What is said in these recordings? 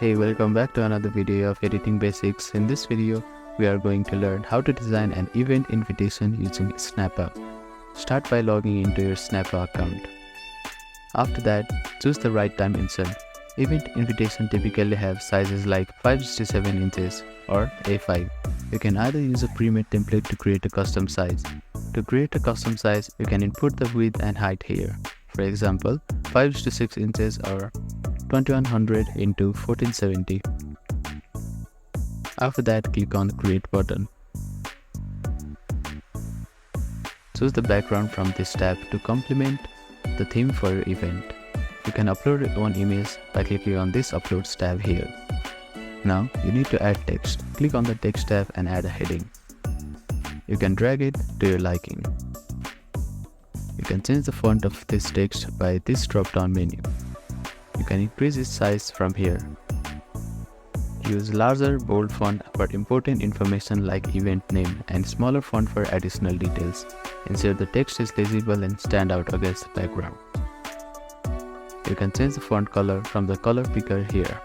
Hey, welcome back to another video of editing basics. In this video, we are going to learn how to design an event invitation using Snappa. Start by logging into your Snappa account. After that, choose the right dimension. Event invitation typically have sizes like 5:7 inches or A5. You can either use a pre-made template to create a custom size. To create a custom size, you can input the width and height here. For example, 5:6 inches or 2100 into 1470. After that, click on the Create button. Choose the background from this tab to complement the theme for your event. You can upload your own image by clicking on this Uploads tab here. Now, you need to add text. Click on the Text tab and add a heading. You can drag it to your liking. You can change the font of this text by this drop-down menu. You can increase its size from here. Use larger, bold font for important information like event name and smaller font for additional details. Ensure the text is legible and stand out against the background. You can change the font color from the color picker here.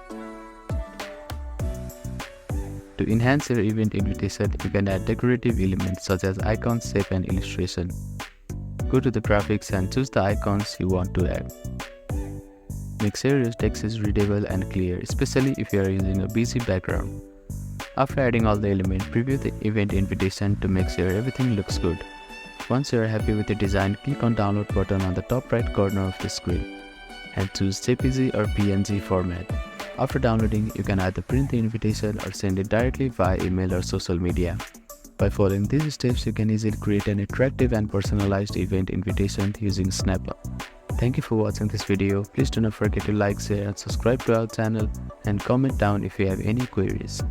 To enhance your event invitation, you can add decorative elements such as icons, shape, and illustration. Go to the graphics and choose the icons you want to add. Make sure your text is readable and clear, especially if you are using a busy background. After adding all the elements, preview the event invitation to make sure everything looks good. Once you are happy with the design, click on Download button on the top right corner of the screen and choose JPG or PNG format. After downloading, you can either print the invitation or send it directly via email or social media. By following these steps, you can easily create an attractive and personalized event invitation using Snappa. Thank you for watching this video. Please do not forget to like, share, and subscribe to our channel and comment down if you have any queries.